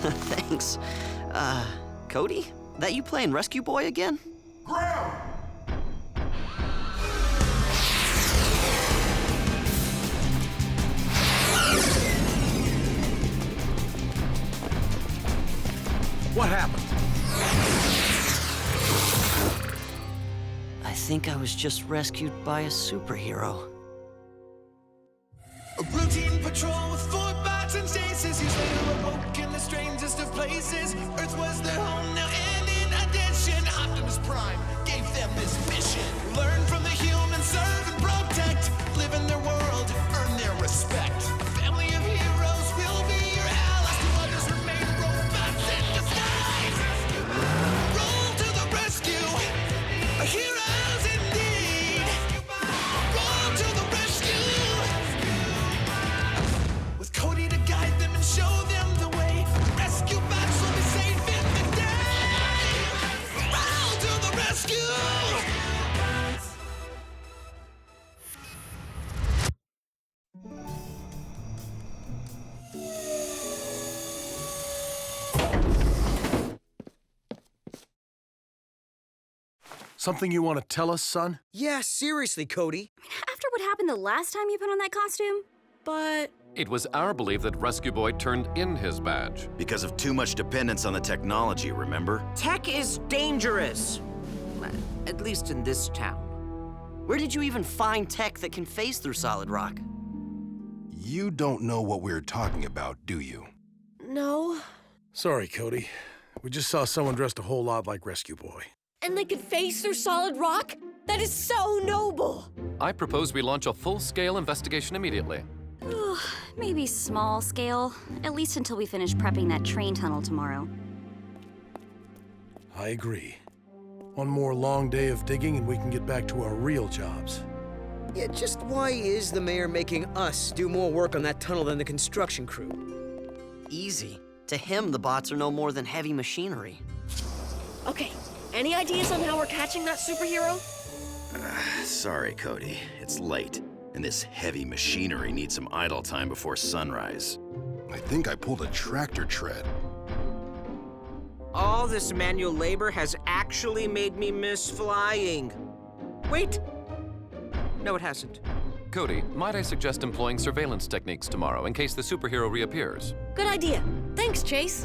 Thanks. Cody? That you playing Rescue Boy again? Ground! What happened? I think I was just rescued by a superhero. A routine patrol with 4 bots and stasis. He's later awoke in the strangest of places. Earth was their home now, and in addition, Optimus Prime gave them this mission. Learn from the humans, serve and protect. Live in their world, earn their respect. A family of heroes will be your allies. To others remain robots in disguise. Roll to the rescue. Heroes indeed. Roll to the rescue. With Cody to guide them and show them the way. Rescue bots will be safe in the day. Roll to the rescue. Something you want to tell us, son? Yeah, seriously, Cody. After what happened the last time you put on that costume? But... It was our belief that Rescue Boy turned in his badge. Because of too much dependence on the technology, remember? Tech is dangerous. At least in this town. Where did you even find tech that can phase through solid rock? You don't know what we're talking about, do you? no. Sorry, Cody. We just saw someone dressed a whole lot like Rescue Boy. And they could face through solid rock? That is so noble! I propose we launch a full-scale investigation immediately. Maybe small scale, at least until we finish prepping that train tunnel tomorrow. I agree. One more long day of digging and we can get back to our real jobs. Yeah, just why is the mayor making us do more work on that tunnel than the construction crew? Easy. To him, the bots are no more than heavy machinery. Okay, any ideas on how we're catching that superhero? Sorry, Cody. It's late, and this heavy machinery needs some idle time before sunrise. I think I pulled a tractor tread. All this manual labor has actually made me miss flying. Wait! No, it hasn't. Cody, might I suggest employing surveillance techniques tomorrow in case the superhero reappears? Good idea. Thanks, Chase.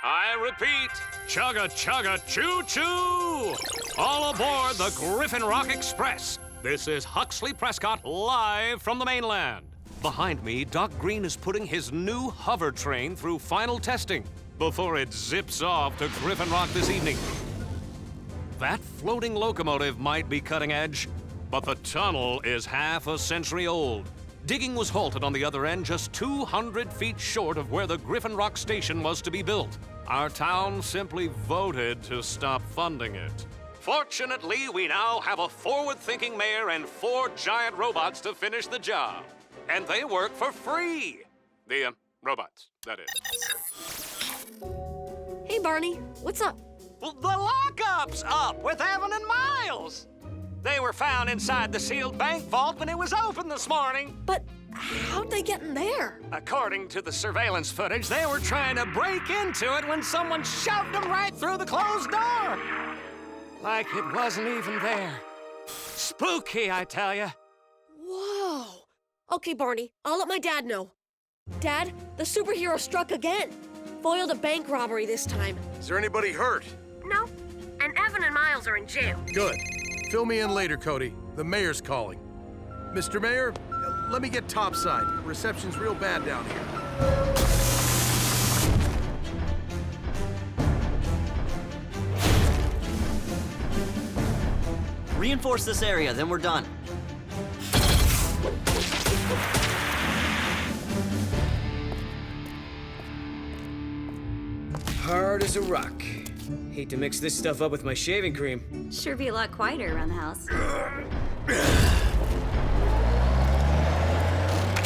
I repeat, chugga chugga choo choo! All aboard the Griffin Rock Express. This is Huxley Prescott live from the mainland. Behind me, Doc Green is putting his new hover train through final testing before it zips off to Griffin Rock this evening. That floating locomotive might be cutting edge, but the tunnel is half a century old. Digging was halted on the other end, just 200 feet short of where the Griffin Rock station was to be built. Our town simply voted to stop funding it. Fortunately, we now have a forward-thinking mayor and 4 giant robots to finish the job. And they work for free. The robots, that is. Hey, Barney, what's up? Well, the lockup's up with Evan and Miles. They were found inside the sealed bank vault when it was open this morning. But how'd they get in there? According to the surveillance footage, they were trying to break into it when someone shoved them right through the closed door. Like it wasn't even there. Spooky, I tell you. Whoa. Okay, Barney, I'll let my dad know. Dad, the superhero struck again. Foiled a bank robbery this time. Is there anybody hurt? No, and Evan and Miles are in jail. Good. Fill me in later, Cody. The mayor's calling. Mr. Mayor, let me get topside. Reception's real bad down here. Reinforce this area, then we're done. Hard as a rock. Hate to mix this stuff up with my shaving cream. Sure be a lot quieter around the house.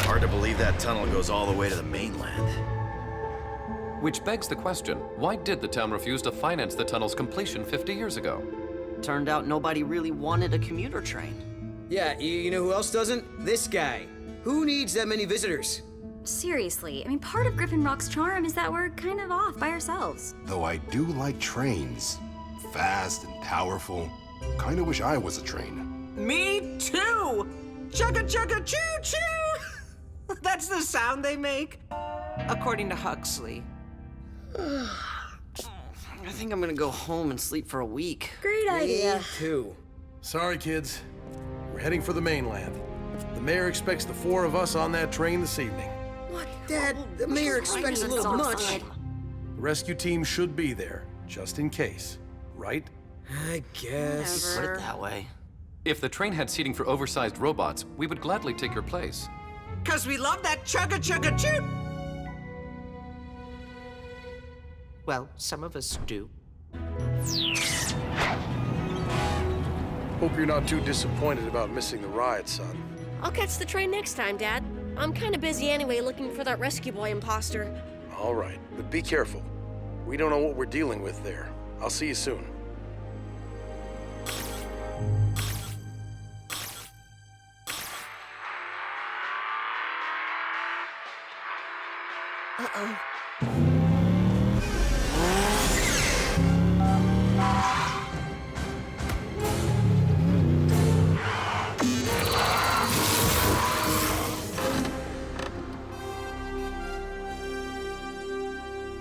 Hard to believe that tunnel goes all the way to the mainland. Which begs the question, why did the town refuse to finance the tunnel's completion 50 years ago? Turned out nobody really wanted a commuter train. Yeah, you know who else doesn't? This guy. Who needs that many visitors? Seriously, I mean, part of Griffin Rock's charm is that we're kind of off by ourselves. Though I do like trains. Fast and powerful. Kinda wish I was a train. Me too! Chugga chugga choo choo! That's the sound they make, according to Huxley. I think I'm gonna go home and sleep for a week. Great idea. Me too. Sorry, kids. We're heading for the mainland. The mayor expects the 4 of us on that train this evening. What, Dad? The mayor expects a little much. The rescue team should be there, just in case, right? I guess. Put it that way. If the train had seating for oversized robots, we would gladly take your place. 'Cause we love that chugga chugga choo! Well, some of us do. Hope you're not too disappointed about missing the ride, son. I'll catch the train next time, Dad. I'm kind of busy anyway looking for that rescue boy imposter. All right, but be careful. We don't know what we're dealing with there. I'll see you soon. Uh-oh.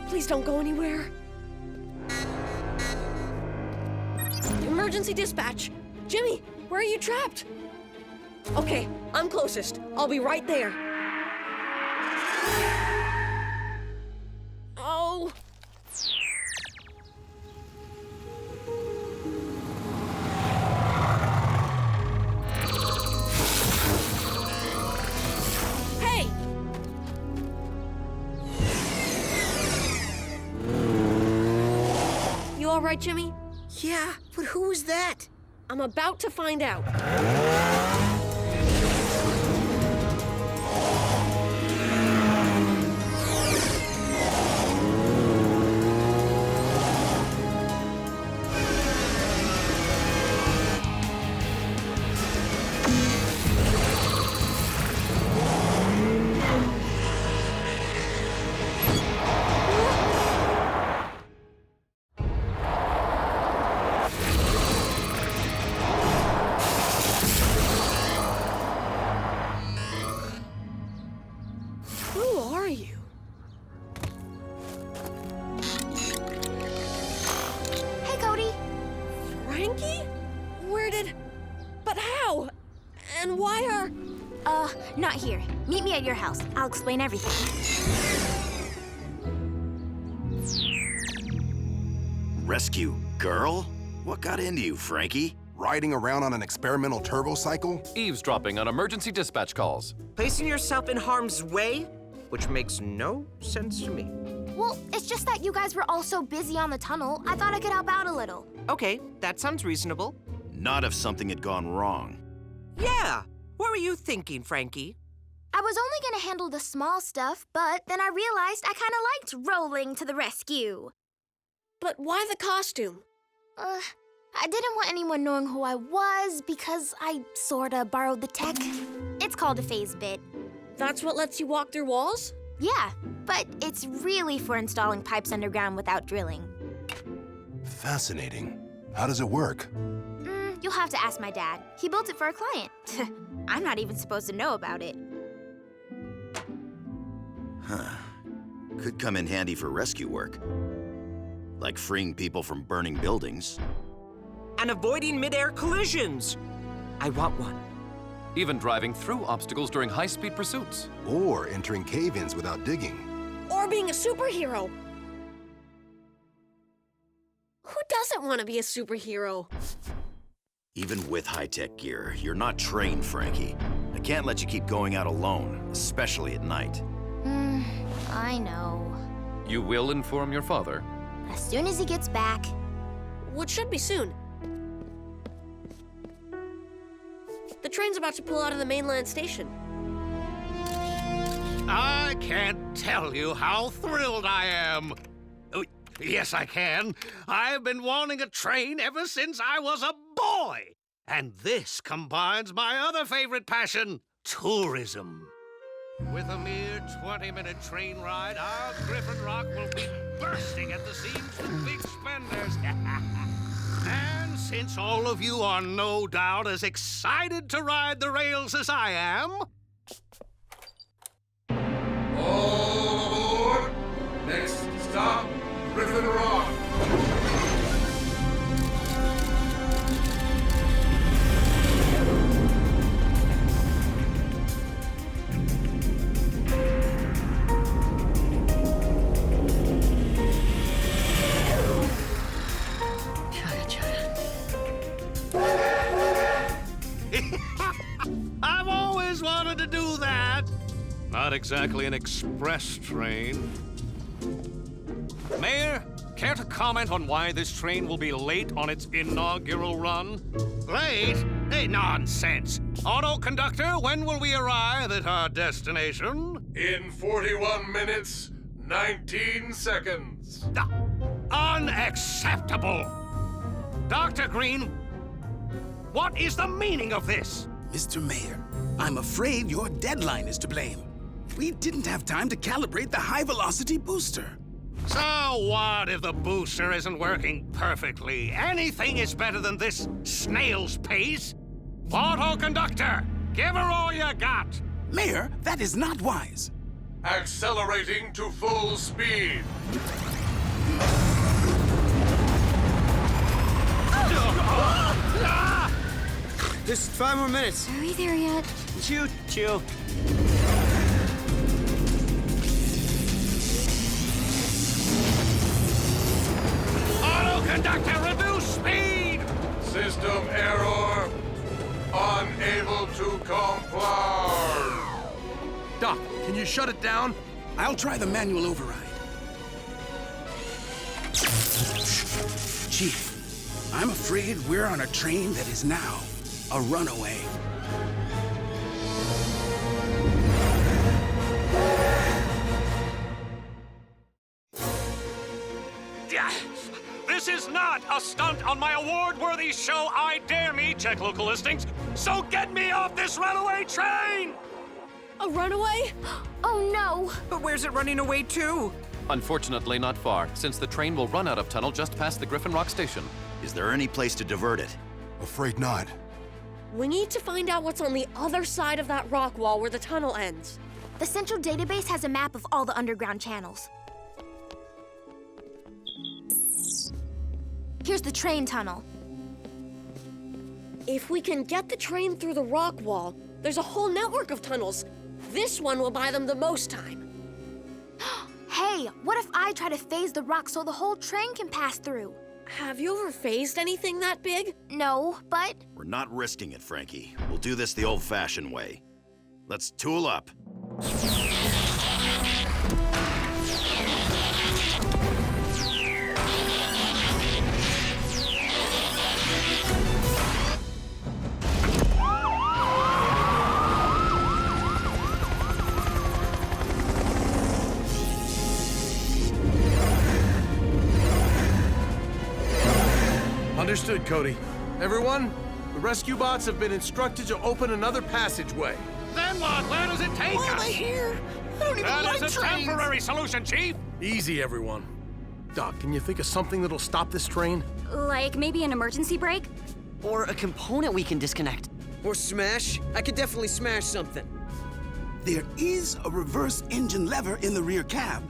Please don't go anywhere. Emergency dispatch. Jimmy, where are you trapped? Okay, I'm closest. I'll be right there. Oh. Hey! You all right, Jimmy? Yeah, but who was that? I'm about to find out. Not here. Meet me at your house. I'll explain everything. Rescue girl? What got into you, Frankie? Riding around on an experimental turbo cycle? Eavesdropping on emergency dispatch calls. Placing yourself in harm's way? Which makes no sense to me. Well, it's just that you guys were all so busy on the tunnel, I thought I could help out a little. Okay, that sounds reasonable. Not if something had gone wrong. Yeah. What were you thinking, Frankie? I was only gonna handle the small stuff, but then I realized I kinda liked rolling to the rescue. But why the costume? I didn't want anyone knowing who I was because I sorta borrowed the tech. It's called a phase bit. That's what lets you walk through walls? Yeah, but it's really for installing pipes underground without drilling. Fascinating. How does it work? You'll have to ask my dad. He built it for a client. I'm not even supposed to know about it. Huh. Could come in handy for rescue work. Like freeing people from burning buildings. And avoiding mid-air collisions. I want one. Even driving through obstacles during high-speed pursuits. Or entering cave-ins without digging. Or being a superhero. Who doesn't want to be a superhero? Even with high-tech gear, you're not trained, Frankie. I can't let you keep going out alone, especially at night. I know. You will inform your father? As soon as he gets back. Which should be soon. The train's about to pull out of the mainland station. I can't tell you how thrilled I am. Oh, yes, I can. I've been wanting a train ever since I was a boy. And this combines my other favorite passion, tourism. With a mere 20-minute train ride, our Griffin Rock will be bursting at the seams with big spenders. And since all of you are no doubt as excited to ride the rails as I am... All aboard! Next stop, Griffin Rock. I've always wanted to do that. Not exactly an express train. Mayor, care to comment on why this train will be late on its inaugural run? Late? Hey, nonsense. Auto conductor, when will we arrive at our destination? In 41 minutes, 19 seconds. Unacceptable! Dr. Green, what is the meaning of this? Mr. Mayor, I'm afraid your deadline is to blame. We didn't have time to calibrate the high-velocity booster. So what if the booster isn't working perfectly? Anything is better than this snail's pace. Auto conductor, give her all you got. Mayor, that is not wise. Accelerating to full speed. Just 5 more minutes. Are we there yet? Choo choo. Auto conductor, reduce speed! System error. Unable to comply. Doc, can you shut it down? I'll try the manual override. Chief, I'm afraid we're on a train that is now a runaway. This is not a stunt on my award-worthy show I Dare Me, check local listings, so get me off this runaway train! A runaway? Oh no! But where's it running away to? Unfortunately, not far, since the train will run out of tunnel just past the Griffin Rock station. Is there any place to divert it? Afraid not. We need to find out what's on the other side of that rock wall where the tunnel ends. The central database has a map of all the underground channels. Here's the train tunnel. If we can get the train through the rock wall, there's a whole network of tunnels. This one will buy them the most time. Hey, what if I try to phase the rock so the whole train can pass through? Have you ever phased anything that big? No, but... We're not risking it, Frankie. We'll do this the old-fashioned way. Let's tool up. Understood, Cody. Everyone, the rescue bots have been instructed to open another passageway. Then what? Where does it take us? Here. I don't even That like is a trains. temporary solution, Chief. Easy, everyone. Doc, can you think of something that'll stop this train? Like maybe an emergency brake? Or a component we can disconnect. Or smash. I could definitely smash something. There is a reverse engine lever in the rear cab.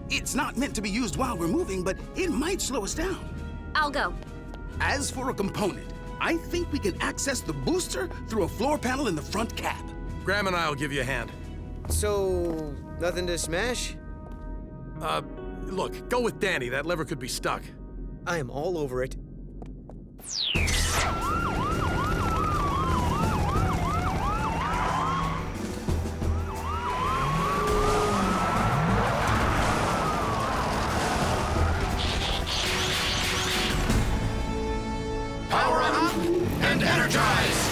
It's not meant to be used while we're moving, but it might slow us down. I'll go. As for a component, I think we can access the booster through a floor panel in the front cab. Graham and I'll give you a hand. So, nothing to smash? Look, go with Danny. That lever could be stuck. I am all over it. Power up and energize!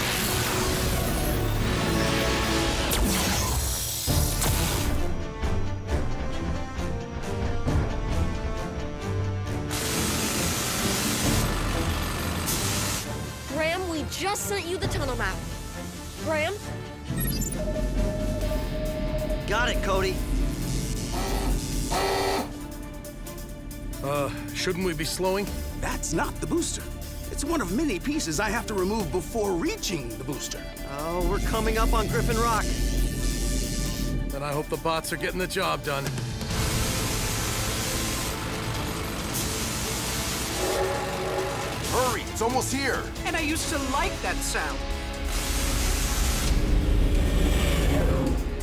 just sent you the tunnel map. Graham? Got it, Cody. Shouldn't we be slowing? That's not the booster. It's one of many pieces I have to remove before reaching the booster. Oh, we're coming up on Griffin Rock. Then I hope the bots are getting the job done. Hurry, it's almost here. And I used to like that sound.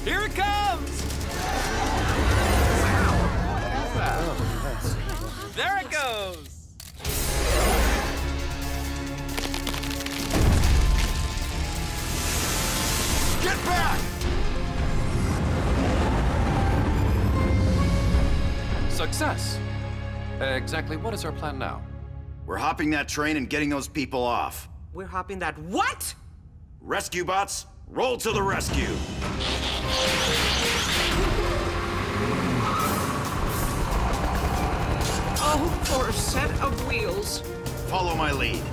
Here it comes! There it goes! Get back! Success. Exactly what is our plan now? We're hopping that train and getting those people off. We're hopping that what? Rescue bots, roll to the rescue. Oh, for a set of wheels. Follow my lead.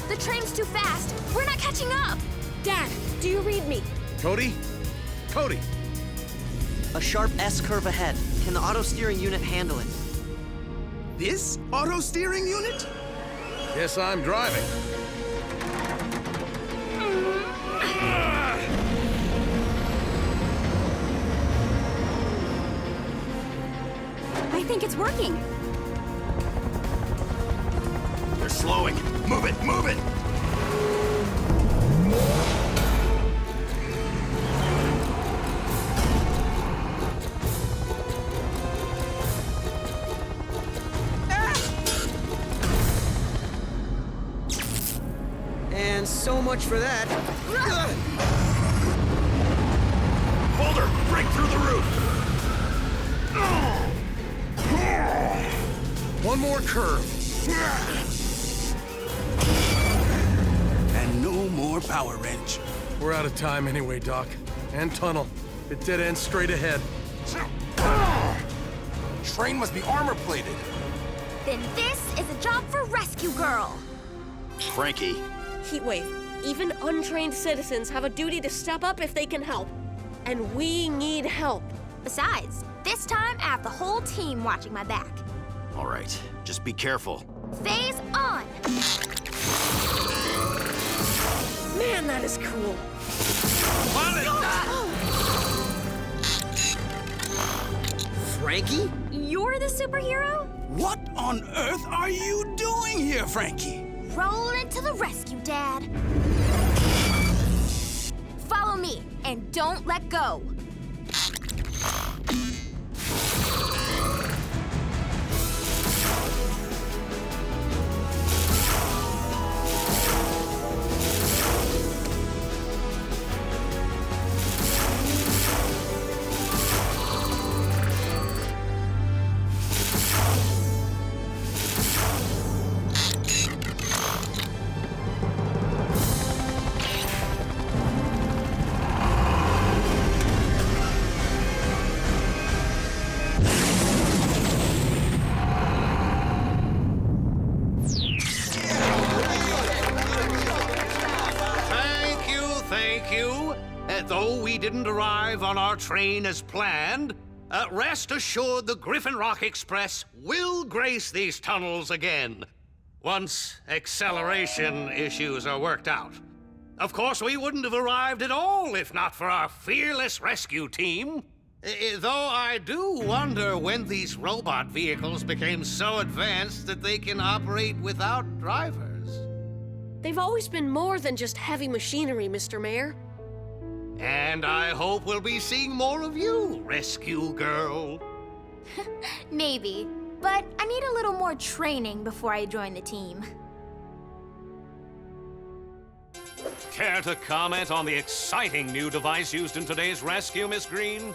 The train's too fast. We're not catching up. Dad, do you read me? Cody? Cody! A sharp S-curve ahead. Can the auto steering unit handle it? This auto steering unit? Guess I'm driving. I think it's working. They're slowing. Move it, move it! And so much for that. Boulder, break through the roof! One more curve. And no more power wrench. We're out of time anyway, Doc. And tunnel. It dead ends straight ahead. Train must be armor-plated. Then this is a job for Rescue Girl. Frankie, Heatwave, even untrained citizens have a duty to step up if they can help. And we need help. Besides, this time I have the whole team watching my back. all right, just be careful. Phase on! Man, that is cool. Frankie? You're the superhero? What on earth are you doing here, Frankie? Roll into the rescue, Dad. Follow me, and don't let go. Though we didn't arrive on our train as planned, rest assured the Griffin Rock Express will grace these tunnels again, once acceleration issues are worked out. Of course, we wouldn't have arrived at all if not for our fearless rescue team. Though I do wonder when these robot vehicles became so advanced that they can operate without drivers. They've always been more than just heavy machinery, Mr. Mayor. And I hope we'll be seeing more of you, Rescue Girl. Maybe, but I need a little more training before I join the team. Care to comment on the exciting new device used in today's rescue, Miss Green?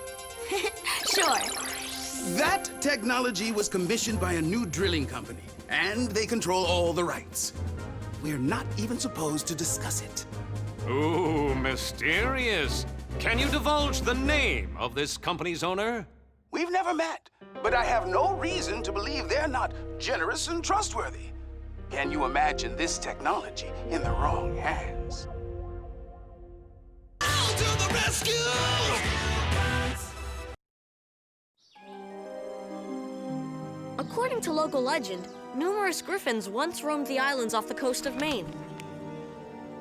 Sure. That technology was commissioned by a new drilling company, and they control all the rights. We're not even supposed to discuss it. Ooh, mysterious. Can you divulge the name of this company's owner? We've never met, but I have no reason to believe they're not generous and trustworthy. Can you imagine this technology in the wrong hands? I'll do the rescue! According to local legend, numerous griffins once roamed the islands off the coast of Maine.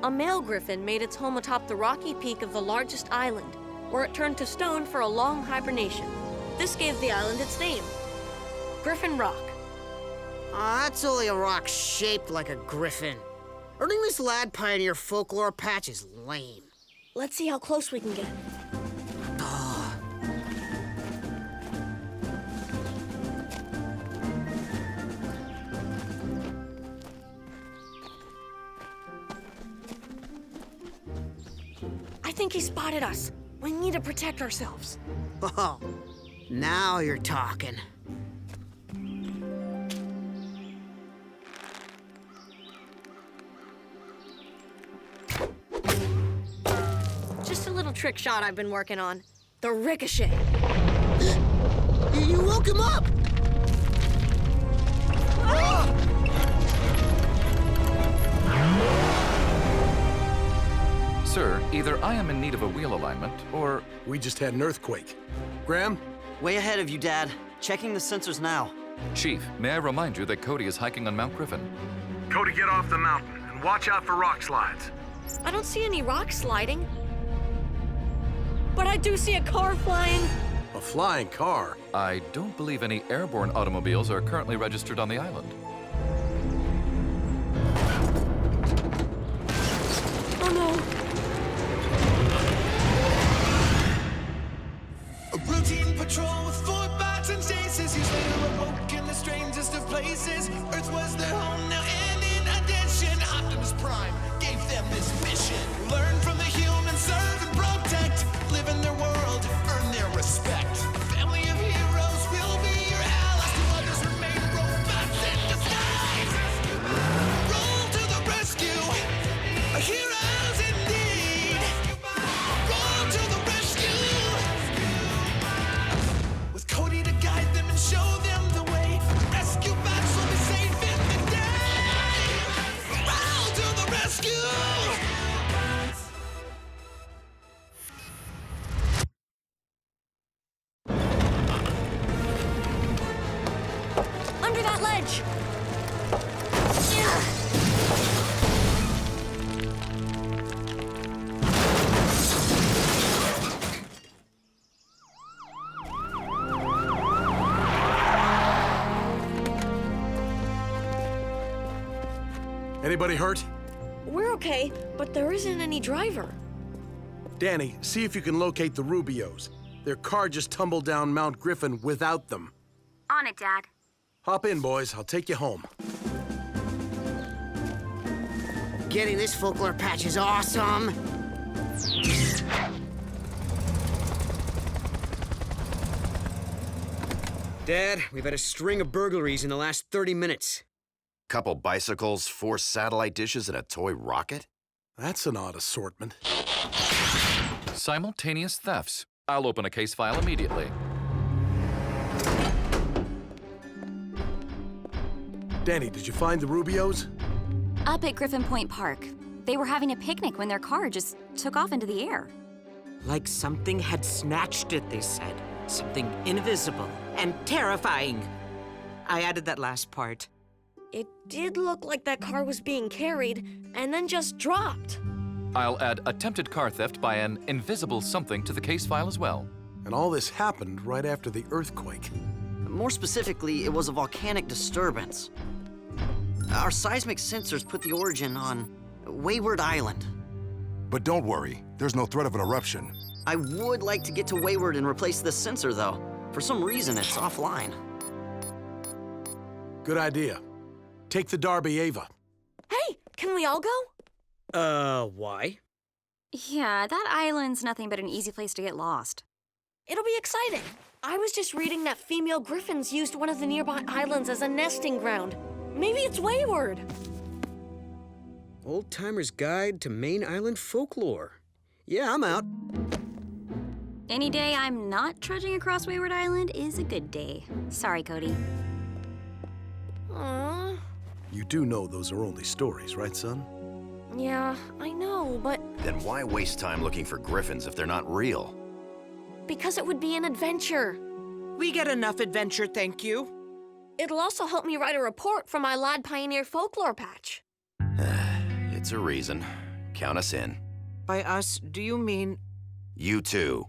A male griffin made its home atop the rocky peak of the largest island, where it turned to stone for a long hibernation. This gave the island its name, Griffin Rock. That's only a rock shaped like a griffin. Earning this lad pioneer folklore patch is lame. Let's see how close we can get. I think he spotted us. We need to protect ourselves. Oh, now you're talking. Just a little trick shot I've been working on. The ricochet. You woke him up! Sir, either I am in need of a wheel alignment, or... We just had an earthquake. Graham? Way ahead of you, Dad. Checking the sensors now. Chief, may I remind you that Cody is hiking on Mount Griffin? Cody, get off the mountain and watch out for rock slides. I don't see any rock sliding. But I do see a car flying. A flying car? I don't believe any airborne automobiles are currently registered on the island. Oh no. A routine patrol with 4 bots and stasis. He's later awoke in the strangest of places. Earth was their home now, and in addition, Optimus Prime gave them this mission. Learn from the humans, serve and protect. Live in their world, earn their respect. A family of heroes will be your allies. To others remain robots in disguise. Roll to the rescue. Heroes indeed. Roll to the rescue. With Cody to guide them and show them the way. Rescue bots will be safe in the day. Roll to the rescue. Under that ledge. Anybody hurt? We're okay, but there isn't any driver. Danny, see if you can locate the Rubios. Their car just tumbled down Mount Griffin without them. On it, Dad. Hop in, boys. I'll take you home. Getting this folklore patch is awesome. Dad, we've had a string of burglaries in the last 30 minutes. Couple bicycles, 4 satellite dishes, and a toy rocket? That's an odd assortment. Simultaneous thefts. I'll open a case file immediately. Danny, did you find the Rubios? Up at Griffin Point Park. They were having a picnic when their car just took off into the air. Like something had snatched it, they said. Something invisible and terrifying. I added that last part. It did look like that car was being carried and then just dropped. I'll add attempted car theft by an invisible something to the case file as well. And all this happened right after the earthquake. More specifically, it was a volcanic disturbance. Our seismic sensors put the origin on Wayward Island. But don't worry, there's no threat of an eruption. I would like to get to Wayward and replace this sensor, though. For some reason, it's offline. Good idea. Take the Darby Ava. Hey, can we all go? Why? Yeah, that island's nothing but an easy place to get lost. It'll be exciting. I was just reading that female griffins used one of the nearby islands as a nesting ground. Maybe it's Wayward. Old Timer's Guide to Main Island Folklore. Yeah, I'm out. Any day I'm not trudging across Wayward Island is a good day. Sorry, Cody. Aww. You do know those are only stories, right, son? Yeah, I know, but Then why waste time looking for griffins if they're not real? because it would be an adventure. We get enough adventure, thank you. It'll also help me write a report for my Lad Pioneer folklore patch. It's a reason. Count us in. By us, do you mean... You too.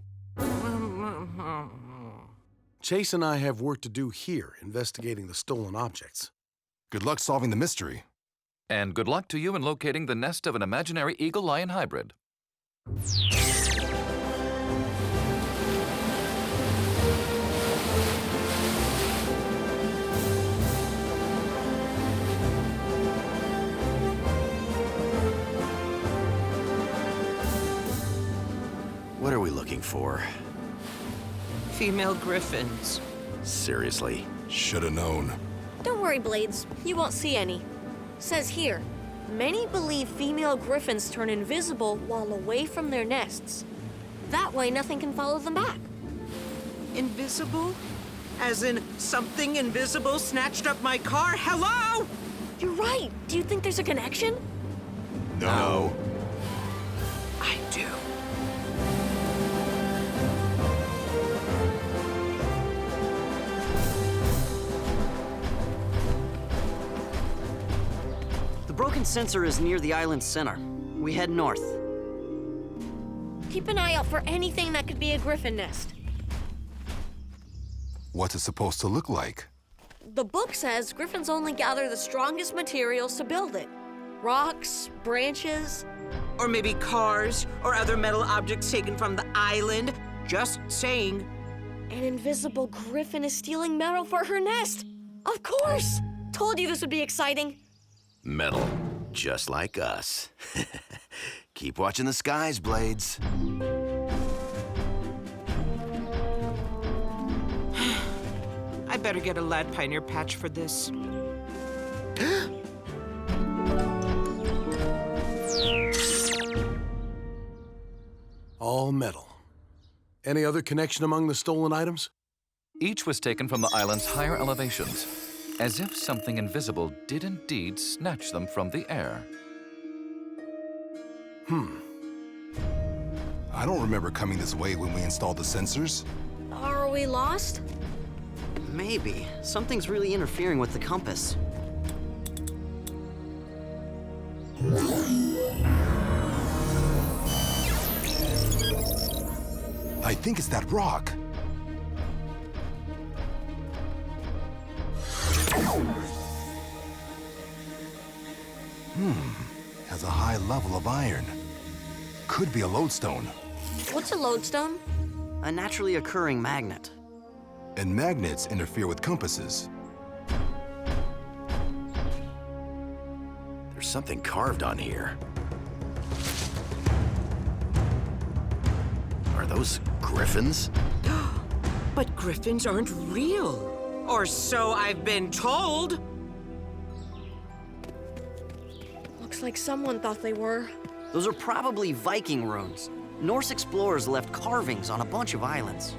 Chase and I have work to do here investigating the stolen objects. Good luck solving the mystery. And good luck to you in locating the nest of an imaginary eagle-lion hybrid. What are we looking for? Female griffins. Seriously? Shoulda known. Don't worry, Blades. You won't see any. Says here, many believe female griffins turn invisible while away from their nests. That way, nothing can follow them back. Invisible? As in, something invisible snatched up my car? Hello? You're right. Do you think there's a connection? No. I do. The broken sensor is near the island's center. We head north. Keep an eye out for anything that could be a griffin nest. What's it supposed to look like? The book says griffins only gather the strongest materials to build it. Rocks, branches. Or maybe cars or other metal objects taken from the island. Just saying. An invisible griffin is stealing metal for her nest. Of course! Told you this would be exciting. Metal. Just like us. Keep watching the skies, Blades. I better get a Lad Pioneer patch for this. All metal. Any other connection among the stolen items? Each was taken from the island's higher elevations, as if something invisible did indeed snatch them from the air. I don't remember coming this way when we installed the sensors. Are we lost? Maybe. Something's really interfering with the compass. I think it's that rock. Has a high level of iron. Could be a lodestone. What's a lodestone? A naturally occurring magnet. And magnets interfere with compasses. There's something carved on here. Are those griffins? But griffins aren't real. Or so I've been told. Looks like someone thought they were. Those are probably Viking runes. Norse explorers left carvings on a bunch of islands.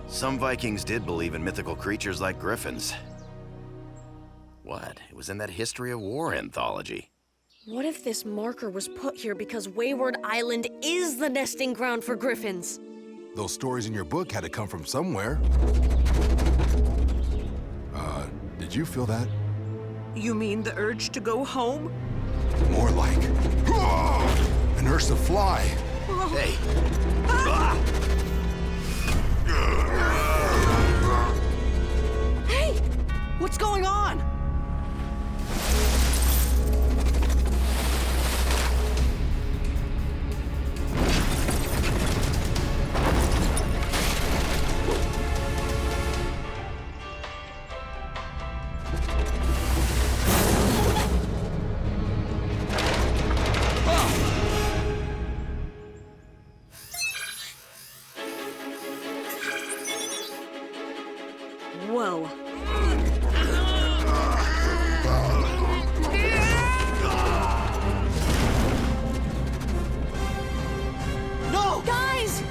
Some Vikings did believe in mythical creatures like griffins. What? It was in that History of War anthology. What if this marker was put here because Wayward Island is the nesting ground for griffins? Those stories in your book had to come from somewhere. Did you feel that? You mean the urge to go home? More like an urge to fly. Hey. Hey! What's going on? Whoa. No! Guys!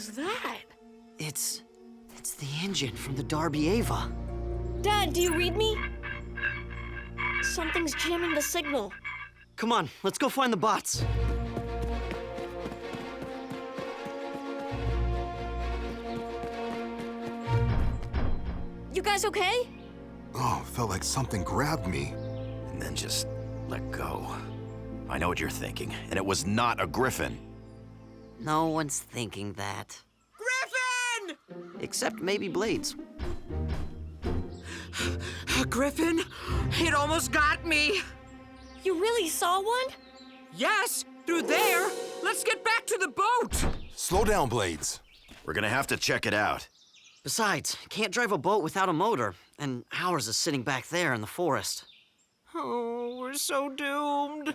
is that? It's the engine from the Darby Ava. Dad, do you read me? Something's jamming the signal. Come on, let's go find the bots. You guys okay? Oh, felt like something grabbed me. And then just let go. I know what you're thinking, and it was not a griffin. No one's thinking that. Griffin! Except maybe Blades. Griffin, it almost got me. You really saw one? Yes, through there. Let's get back to the boat. Slow down, Blades. We're gonna have to check it out. Besides, can't drive a boat without a motor, and ours is sitting back there in the forest. Oh, we're so doomed.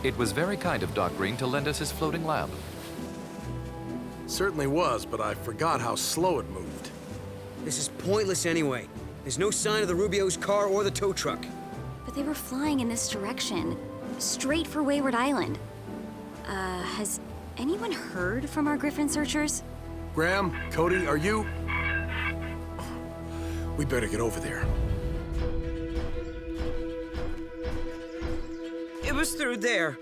It was very kind of Doc Green to lend us his floating lab. Certainly was, but I forgot how slow it moved. This is pointless anyway. There's no sign of the Rubio's car or the tow truck. But they were flying in this direction, straight for Wayward Island. Has anyone heard from our Griffin searchers? Graham, Cody, are you? We better get over there. It was through there.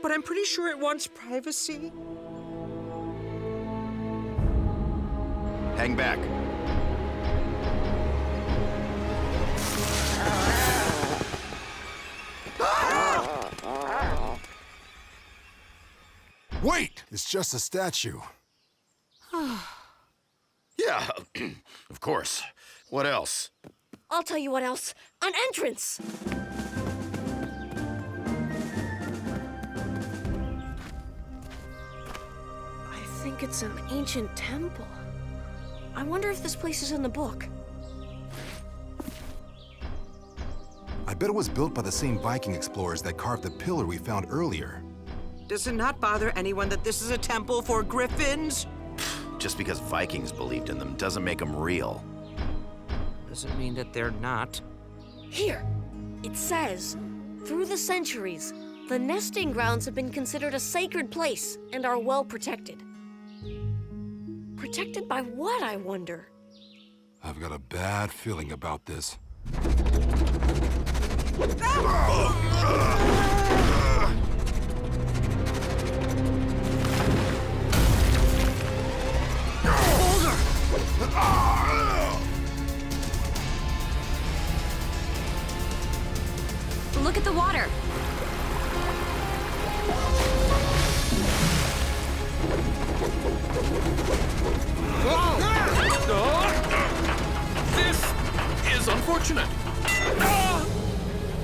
But I'm pretty sure it wants privacy. Hang back. Wait! It's just a statue. Yeah, of course. What else? I'll tell you what else. An entrance! I think it's an ancient temple. I wonder if this place is in the book. I bet it was built by the same Viking explorers that carved the pillar we found earlier. Does it not bother anyone that this is a temple for griffins? Just because Vikings believed in them doesn't make them real. Doesn't mean that they're not. Here, it says, through the centuries, the nesting grounds have been considered a sacred place and are well protected. Protected by what, I wonder? I've got a bad feeling about this. Look at the water. This is unfortunate.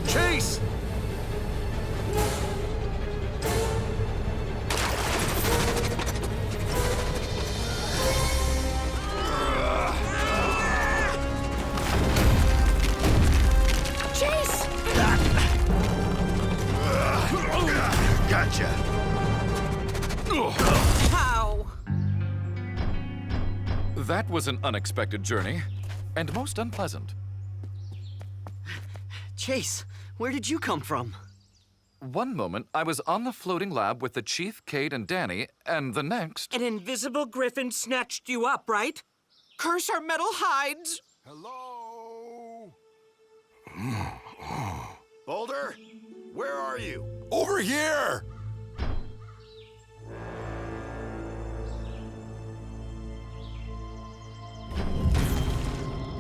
Chase! Chase! Gotcha. How? That was an unexpected journey, and most unpleasant. Chase, where did you come from? One moment, I was on the floating lab with the Chief, Cade, and Danny, and the next... An invisible griffin snatched you up, right? Curse our metal hides! Hello? Boulder, where are you? Over here!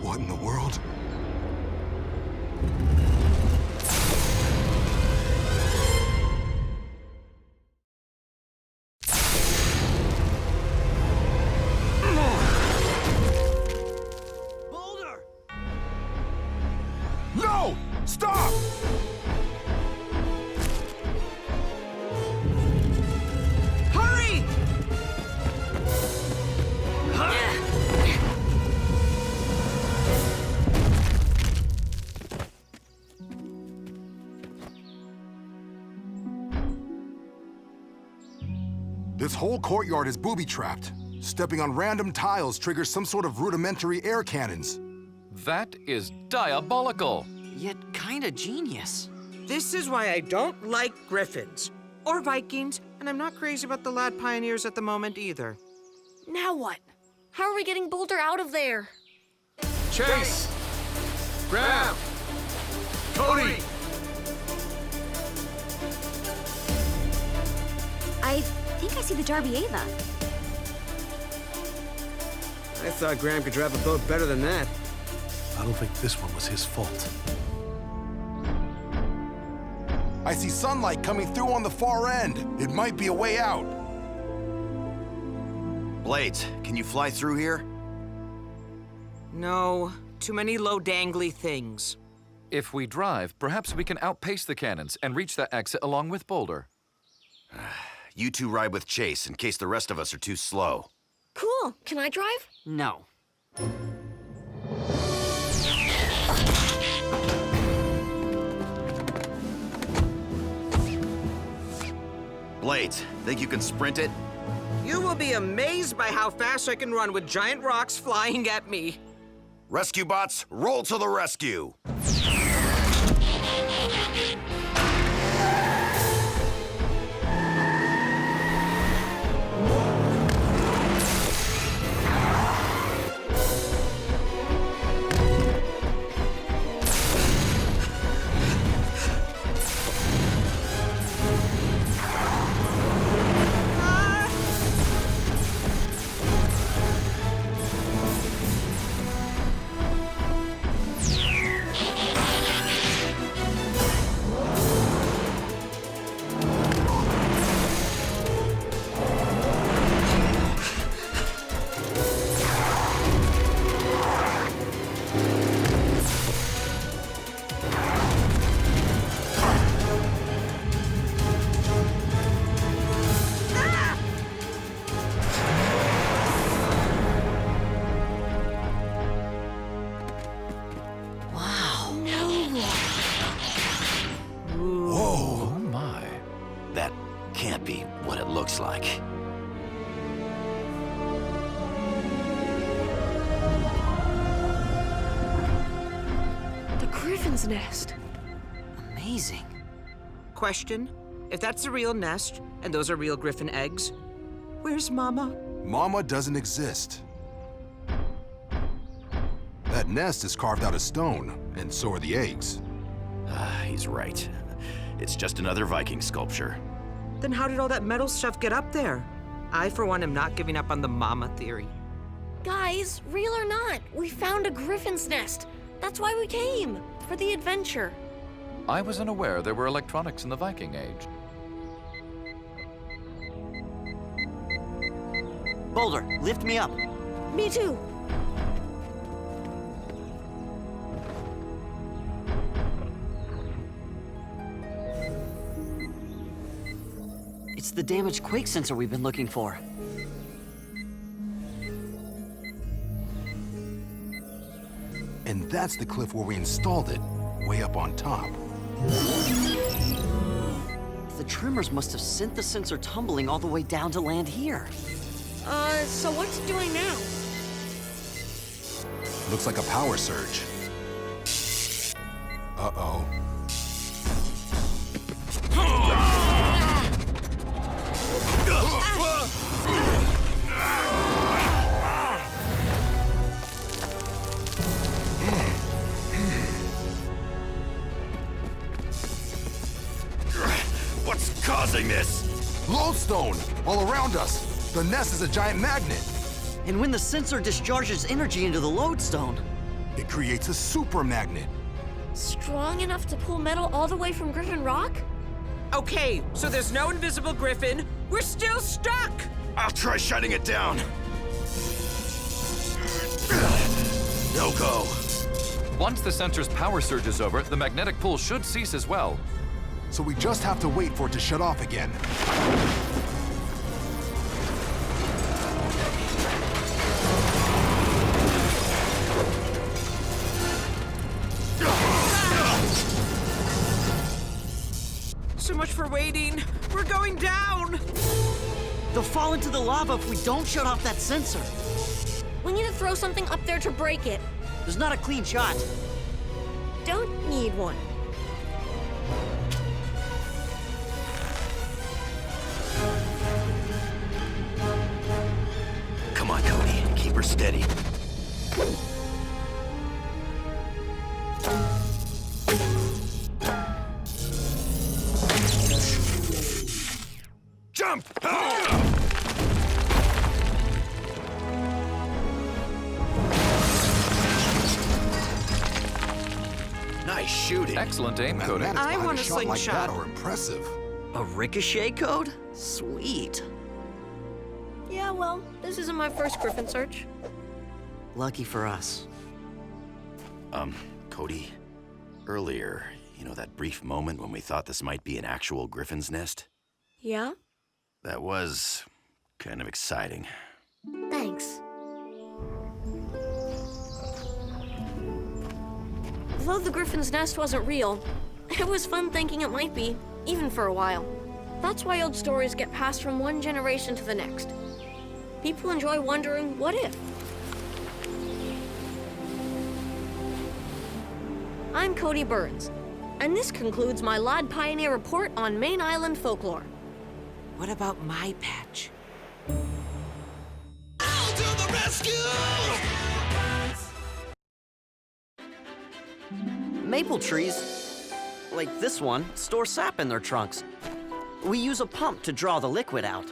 What in the world? Boulder! No! Stop! Hurry! This whole courtyard is booby-trapped. Stepping on random tiles triggers some sort of rudimentary air cannons. That is diabolical. Yet kinda genius. This is why I don't like Griffins. Or Vikings, and I'm not crazy about the lad pioneers at the moment either. Now what? How are we getting Boulder out of there? Chase! Grab! Cody! I think I see the Darby Ava. I thought Graham could drive a boat better than that. I don't think this one was his fault. I see sunlight coming through on the far end. It might be a way out. Blades, can you fly through here? No, too many low dangly things. If we drive, perhaps we can outpace the cannons and reach that exit along with Boulder. You two ride with Chase in case the rest of us are too slow. Cool. Can I drive? No. Blades, think you can sprint it? You will be amazed by how fast I can run with giant rocks flying at me. Rescue bots, roll to the rescue! Can't be what it looks like. The Griffin's nest. Amazing. Question, if that's a real nest, and those are real Griffin eggs, where's Mama? Mama doesn't exist. That nest is carved out of stone, and so are the eggs. He's right. It's just another Viking sculpture. Then how did all that metal stuff get up there? I, for one, am not giving up on the Mama theory. Guys, real or not, we found a Griffin's nest. That's why we came, for the adventure. I was unaware there were electronics in the Viking Age. Boulder, lift me up. Me too. It's the damaged quake sensor we've been looking for. And that's the cliff where we installed it, way up on top. The tremors must have sent the sensor tumbling all the way down to land here. So what's it doing now? Looks like a power surge. Uh-oh. What's causing this? Lodestone! All around us! The nest is a giant magnet! And when the sensor discharges energy into the lodestone, it creates a super magnet. Strong enough to pull metal all the way from Griffin Rock? Okay, so there's no invisible Griffin. We're still stuck! I'll try shutting it down. No go. Once the sensor's power surge is over, the magnetic pull should cease as well. So we just have to wait for it to shut off again. So much for waiting. We're going down! they'll fall into the lava if we don't shut off that sensor. We need to throw something up there to break it. There's not a clean shot. Don't need one. Jump! Nice shooting. Excellent aim, Cody. I want a shot like slingshot. that are impressive. A ricochet code? Sweet. Yeah, well, this isn't my first Griffin search. Lucky for us. Cody, earlier, you know that brief moment when we thought this might be an actual Griffin's nest? Yeah? That was kind of exciting. Thanks. Though the Griffin's nest wasn't real, it was fun thinking it might be, even for a while. That's why old stories get passed from one generation to the next. People enjoy wondering, what if? I'm Cody Burns, and this concludes my Lad Pioneer report on Main Island folklore. What about my patch? I'll do the rescue! Maple trees, like this one, store sap in their trunks. We use a pump to draw the liquid out.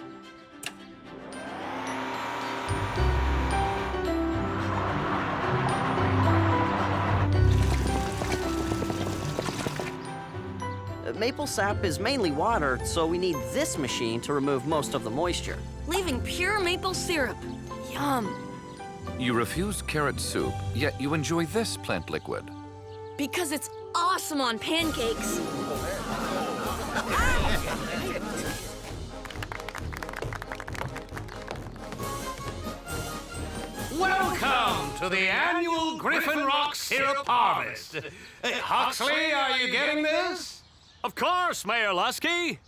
Maple sap is mainly water, so we need this machine to remove most of the moisture. Leaving pure maple syrup. Yum. You refuse carrot soup, yet you enjoy this plant liquid. Because it's awesome on pancakes. Welcome to the annual Griffin Rock Syrup Harvest. Huxley, are you getting this? Of course, Mayor Lusky.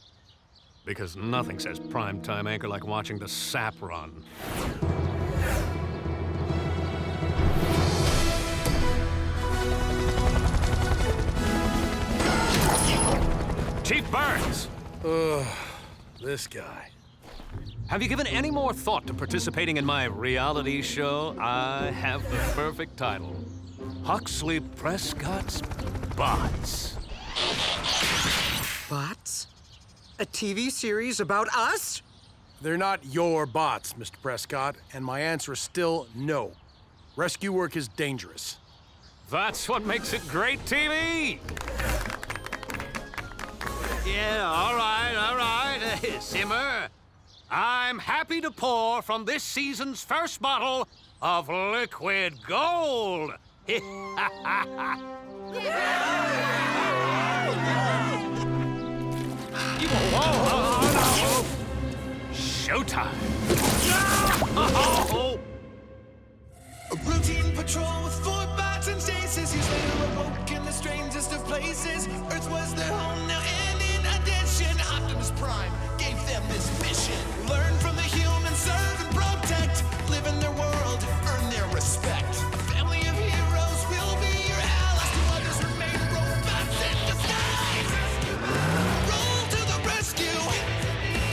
Because nothing says primetime anchor like watching the sap run. Chief Burns! Ugh, this guy. Have you given any more thought to participating in my reality show? I have the perfect title. Huxley Prescott's Bots. Bots? A TV series about us? They're not your bots, Mr. Prescott, and my answer is still no. Rescue work is dangerous. That's what makes it great TV! Yeah, all right. Simmer. I'm happy to pour from this season's first bottle of liquid gold. Whoa. Showtime. A routine patrol with 4 bots and stasis. He's later awoke in the strangest of places. Earth was their home now, and in addition, Optimus Prime gave them this mission. Learn from the humans, serve and protect. Live in their world, earn their respect. A family of heroes will be your allies. To others remain robots in disguise. Roll to the rescue.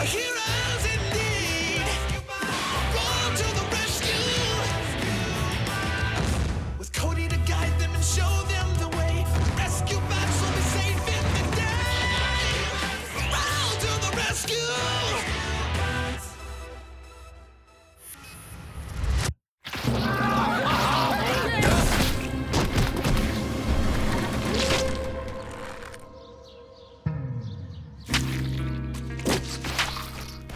Heroes indeed. Roll to the rescue. With Cody to guide them and show them the way. Rescue bots will be safe in the day. Roll to the rescue.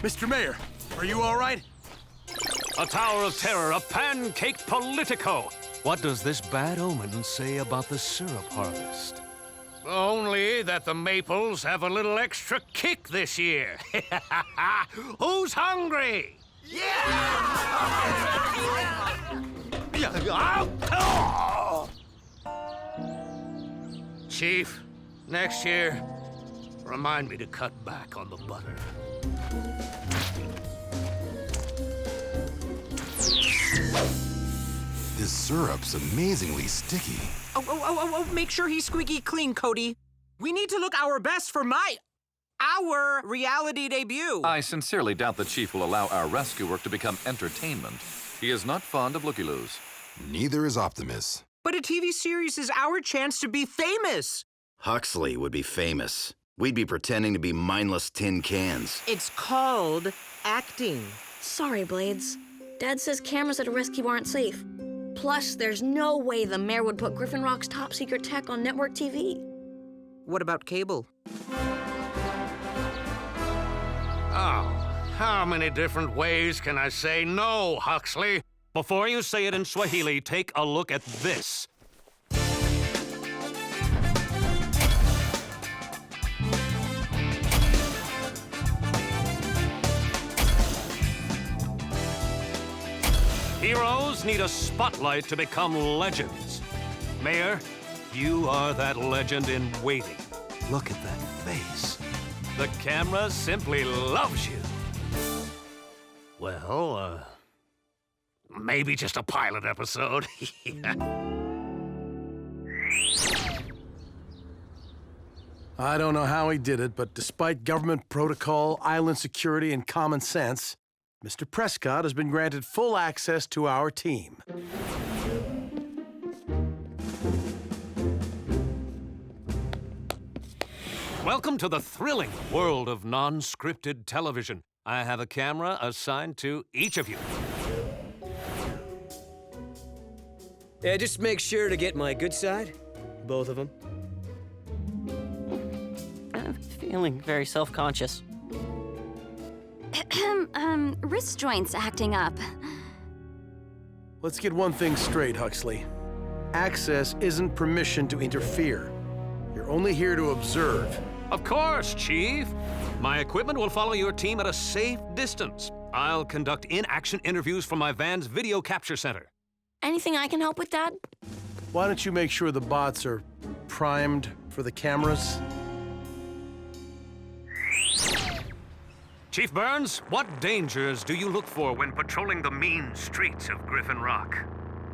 Mr. Mayor, are you all right? A tower of terror, a pancake politico. What does this bad omen say about the syrup harvest? Only that the maples have a little extra kick this year. Who's hungry? Chief, next year, remind me to cut back on the butter. This syrup's amazingly sticky. Oh, make sure he's squeaky clean, Cody. We need to look our best for our reality debut. I sincerely doubt the Chief will allow our rescue work to become entertainment. He is not fond of looky-loos. Neither is Optimus. But a TV series is our chance to be famous. Huxley would be famous. We'd be pretending to be mindless tin cans. It's called acting. Sorry, Blades. Dad says cameras at a rescue aren't safe. Plus, there's no way the mayor would put Griffin Rock's top-secret tech on network TV. What about cable? Oh, how many different ways can I say no, Huxley? Before you say it in Swahili, take a look at this. Heroes need a spotlight to become legends. Mayor, you are that legend in waiting. Look at that face. The camera simply loves you. Well, maybe just a pilot episode. I don't know how he did it, but despite government protocol, island security, and common sense, Mr. Prescott has been granted full access to our team. Welcome to the thrilling world of non-scripted television. I have a camera assigned to each of you. Yeah, just make sure to get my good side. Both of them. I'm feeling very self-conscious. Wrist joints acting up. Let's get one thing straight, Huxley. Access isn't permission to interfere. You're only here to observe. Of course, Chief. My equipment will follow your team at a safe distance. I'll conduct in-action interviews from my van's video capture center. Anything I can help with, Dad? Why don't you make sure the bots are primed for the cameras? Chief Burns, what dangers do you look for when patrolling the mean streets of Griffin Rock?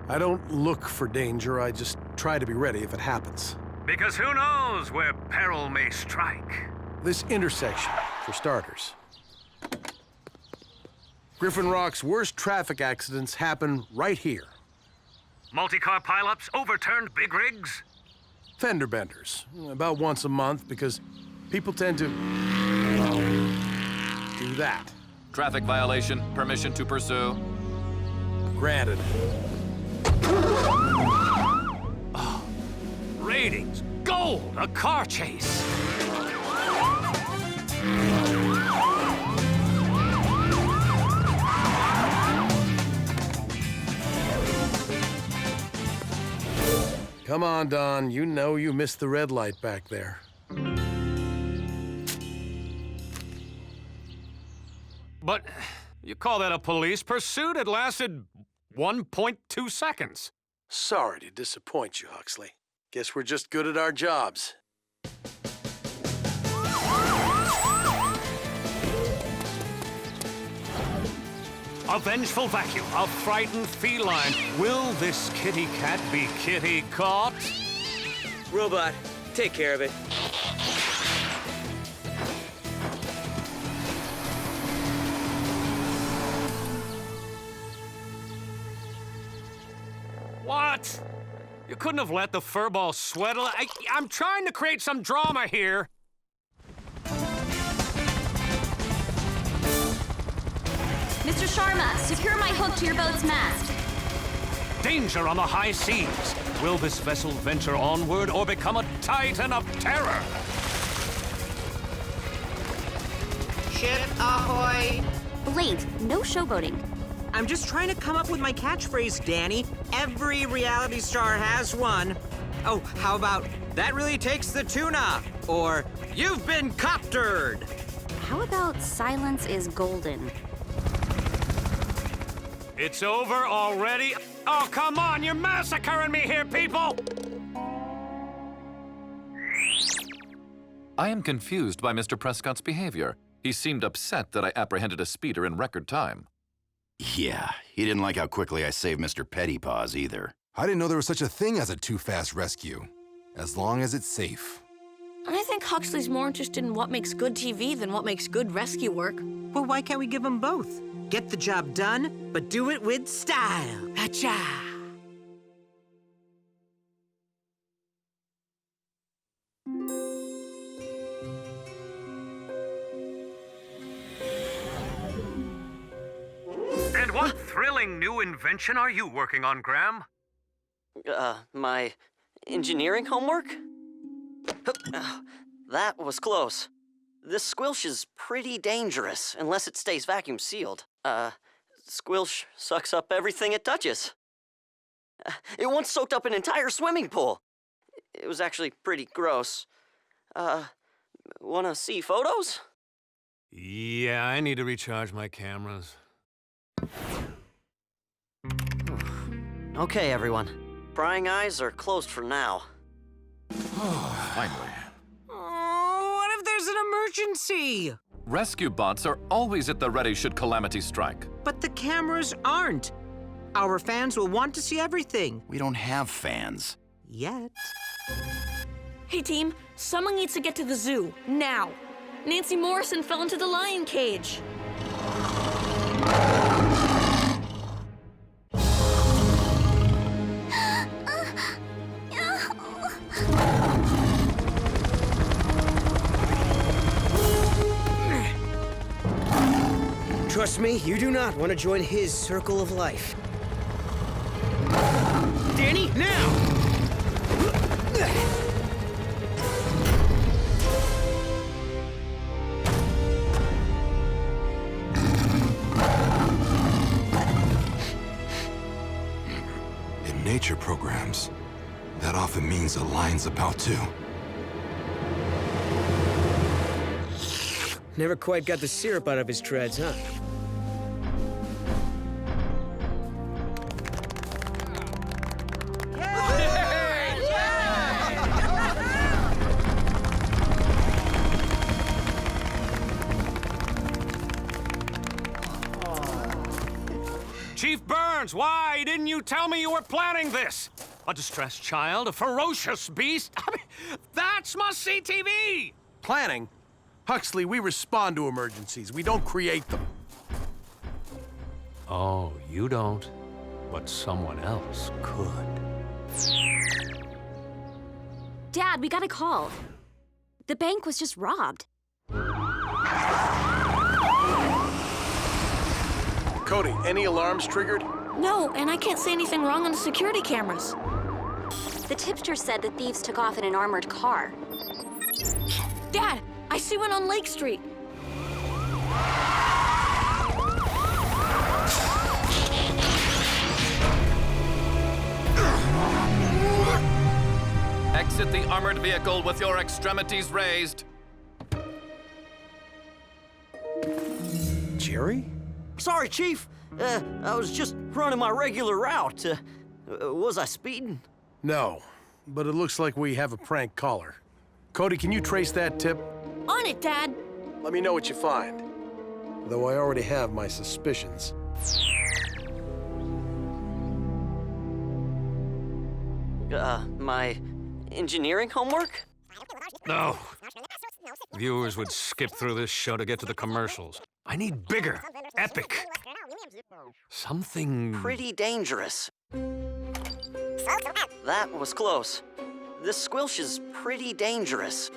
I don't look for danger, I just try to be ready if it happens. Because who knows where peril may strike? This intersection, for starters. Griffin Rock's worst traffic accidents happen right here. Multi-car pileups, overturned big rigs? Fender benders, about once a month, because people tend to do that. Traffic violation, permission to pursue. Granted. Oh, ratings, gold, a car chase. Come on, Don. You know you missed the red light back there. But you call that a police pursuit? It lasted 1.2 seconds. Sorry to disappoint you, Huxley. Guess we're just good at our jobs. A vengeful vacuum, a frightened feline. Will this kitty cat be kitty caught? Robot, take care of it. What? You couldn't have let the furball sweat a little. I'm trying to create some drama here. Mr. Sharma, secure my hook to your boat's mast. Danger on the high seas. Will this vessel venture onward or become a titan of terror? Ship ahoy! Blades, no showboating. I'm just trying to come up with my catchphrase, Danny. Every reality star has one. Oh, how about, that really takes the tuna? Or, you've been coptered! How about silence is golden? It's over already? Oh, come on, you're massacring me here, people! I am confused by Mr. Prescott's behavior. He seemed upset that I apprehended a speeder in record time. Yeah, he didn't like how quickly I saved Mr. Pettypaws either. I didn't know there was such a thing as a too-fast rescue, as long as it's safe. I think Huxley's more interested in what makes good TV than what makes good rescue work. Well, why can't we give them both? Get the job done, but do it with style. Hacha! What thrilling new invention are you working on, Graham? My engineering homework? That was close. This squilch is pretty dangerous, unless it stays vacuum sealed. Squilch sucks up everything it touches. It once soaked up an entire swimming pool. It was actually pretty gross. Wanna see photos? Yeah, I need to recharge my cameras. Okay, everyone. Prying eyes are closed for now. Finally. Oh, what if there's an emergency? Rescue bots are always at the ready should calamity strike. But the cameras aren't. Our fans will want to see everything. We don't have fans. Yet. Hey, team, someone needs to get to the zoo, now. Nancy Morrison fell into the lion cage. Trust me, you do not want to join his circle of life. Danny, now! In nature programs, that often means a lion's about to. Never quite got the syrup out of his treads, huh? Chief Burns, why didn't you tell me you were planning this? A distressed child, a ferocious beast. I mean, that's must-see TV! Planning? Huxley, we respond to emergencies. We don't create them. Oh, you don't, but someone else could. Dad, we got a call. The bank was just robbed. Cody, any alarms triggered? No, and I can't see anything wrong on the security cameras. The tipster said the thieves took off in an armored car. Dad, I see one on Lake Street. Exit the armored vehicle with your extremities raised. Jerry? Sorry, Chief. I was just running my regular route. Was I speeding? No, but it looks like we have a prank caller. Cody, can you trace that tip? On it, Dad. Let me know what you find. Though I already have my suspicions. My engineering homework? No. Viewers would skip through this show to get to the commercials. I need bigger, epic. Something... Pretty dangerous. That was close. This squilch is pretty dangerous.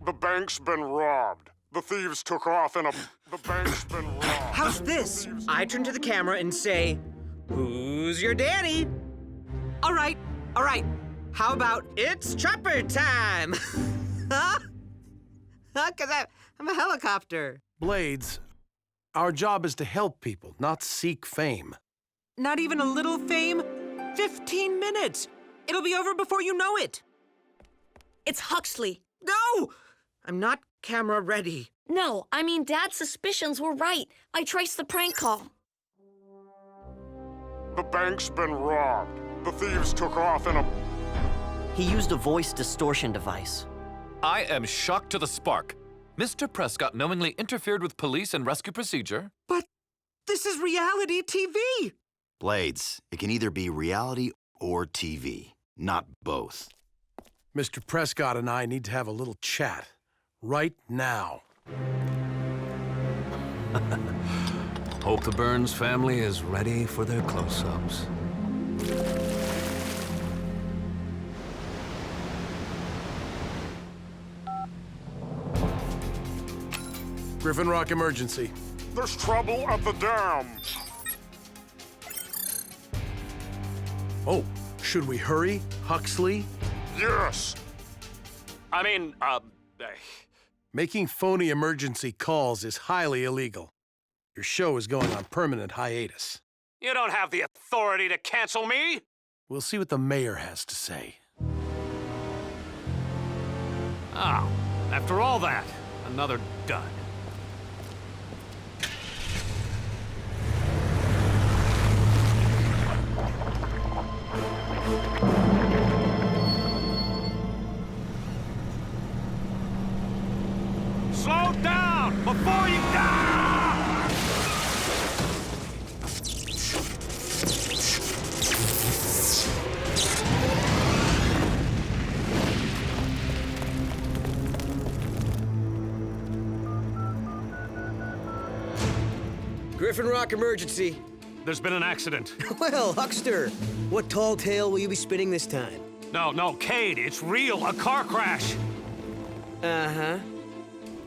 The bank's been robbed. The thieves took off in a... The bank's been robbed. How's this? I turn to the camera and say, "Who's your daddy?" All right. How about it's chopper time? Huh? Because I'm a helicopter. Blades, our job is to help people, not seek fame. Not even a little fame? 15 minutes. It'll be over before you know it. It's Huxley. No! I'm not camera ready. No, I mean, Dad's suspicions were right. I traced the prank call. The bank's been robbed. The thieves took off in a... He used a voice distortion device. I am shocked to the spark. Mr. Prescott knowingly interfered with police and rescue procedure. But this is reality TV. Blades, it can either be reality or TV, not both. Mr. Prescott and I need to have a little chat. Right now. Hope the Burns family is ready for their close-ups. Griffin Rock emergency. There's trouble at the dam. Oh, should we hurry, Huxley? Yes. I mean, Making phony emergency calls is highly illegal. Your show is going on permanent hiatus. you don't have the authority to cancel me. We'll see what the mayor has to say. Oh, after all that, another dud. Slow down before you die! Griffin Rock emergency. There's been an accident. Well, Huckster, what tall tale will you be spinning this time? No, Cade, it's real. A car crash. Uh-huh.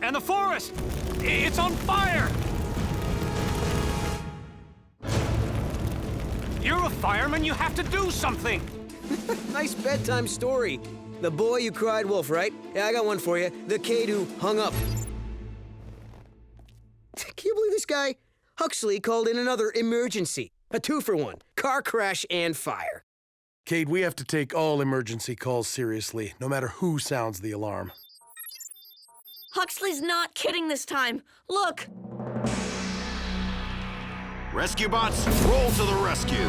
And the forest! It's on fire! You're a fireman, you have to do something! Nice bedtime story. The boy you cried wolf, right? Yeah, I got one for you. The Cade who hung up. Can you believe this guy? Huxley called in another emergency. A 2-for-1. Car crash and fire. Cade, we have to take all emergency calls seriously, no matter who sounds the alarm. Huxley's not kidding this time. Look! Rescue bots, roll to the rescue!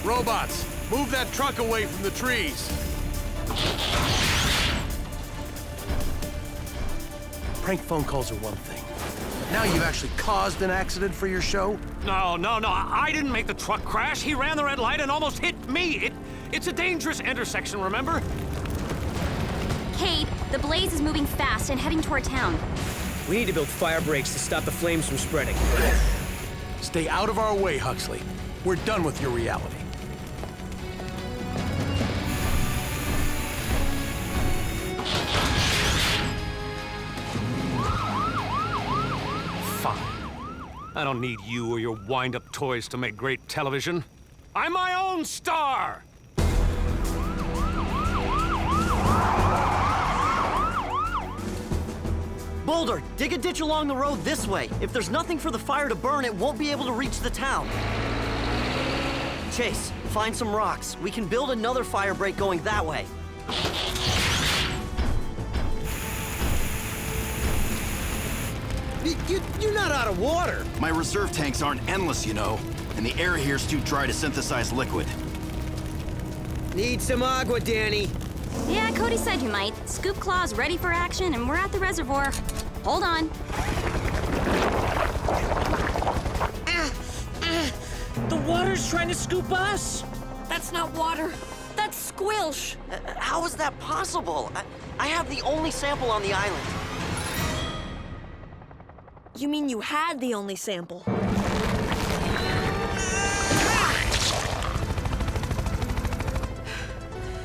Robots, move that truck away from the trees. Prank phone calls are one thing. But now you've actually caused an accident for your show? No, I didn't make the truck crash. He ran the red light and almost hit me. It's a dangerous intersection, remember? Cade, the blaze is moving fast and heading toward town. We need to build fire breaks to stop the flames from spreading. Stay out of our way, Huxley. We're done with your reality. I don't need you or your wind-up toys to make great television. I'm my own star! Boulder, dig a ditch along the road this way. If there's nothing for the fire to burn, it won't be able to reach the town. Chase, find some rocks. We can build another fire break going that way. You're not out of water. My reserve tanks aren't endless, you know, and the air here's too dry to synthesize liquid. Need some agua, Danny. Yeah, Cody said you might. Scoop Claw's ready for action, and we're at the reservoir. Hold on. The water's trying to scoop us. That's not water. That's squilch. How is that possible? I have the only sample on the island. You mean you had the only sample?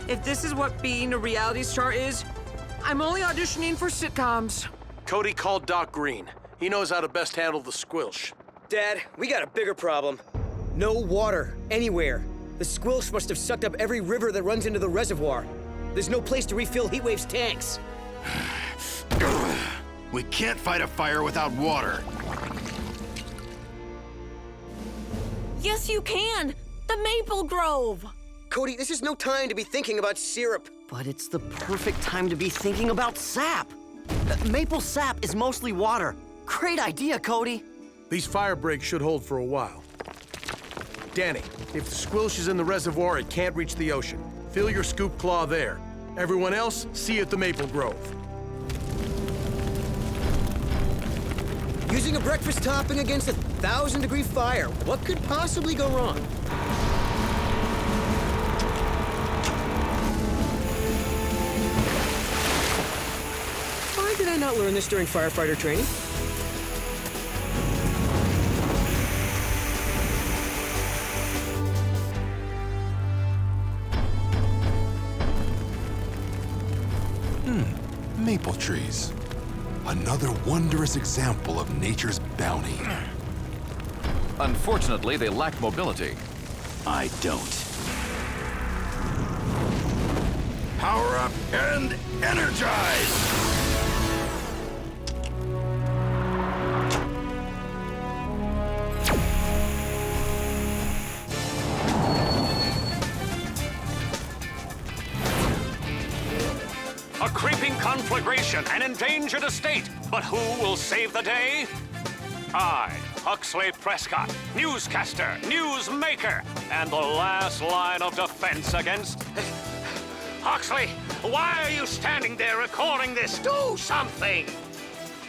If this is what being a reality star is, I'm only auditioning for sitcoms. Cody called Doc Green. He knows how to best handle the squilch. Dad, we got a bigger problem. No water, anywhere. The squilch must have sucked up every river that runs into the reservoir. There's no place to refill Heatwave's tanks. We can't fight a fire without water. Yes, you can! The Maple Grove! Cody, this is no time to be thinking about syrup. But it's the perfect time to be thinking about sap. Maple sap is mostly water. Great idea, Cody. These fire breaks should hold for a while. Danny, if the squilch is in the reservoir, it can't reach the ocean. Fill your scoop claw there. Everyone else, see you at the Maple Grove. Using a breakfast topping against a 1,000-degree fire. What could possibly go wrong? Why did I not learn this during firefighter training? Maple trees. Another wondrous example of nature's bounty. Unfortunately, they lack mobility. I don't. Power up and energize! A creeping conflagration, an endangered estate. But who will save the day? I, Huxley Prescott, newscaster, newsmaker, and the last line of defense against... Huxley, why are you standing there recording this? Do something!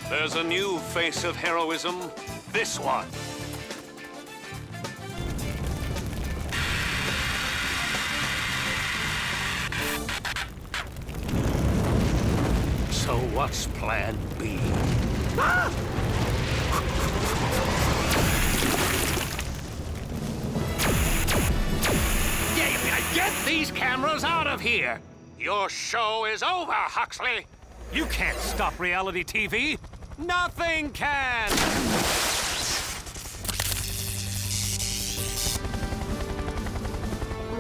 There's a new face of heroism. This one. So what's plan B? Ah! Get these cameras out of here! Your show is over, Huxley! You can't stop reality TV! Nothing can!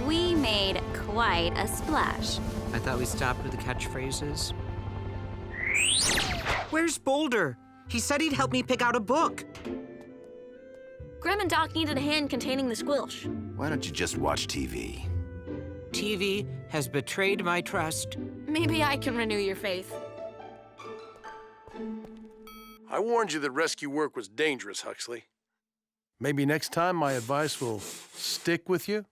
We made quite a splash. I thought we stopped with the catchphrases. Where's Boulder? He said he'd help me pick out a book. Grim and Doc needed a hand containing the squilch. Why don't you just watch TV? TV has betrayed my trust. Maybe I can renew your faith. I warned you that rescue work was dangerous, Huxley. Maybe next time my advice will stick with you?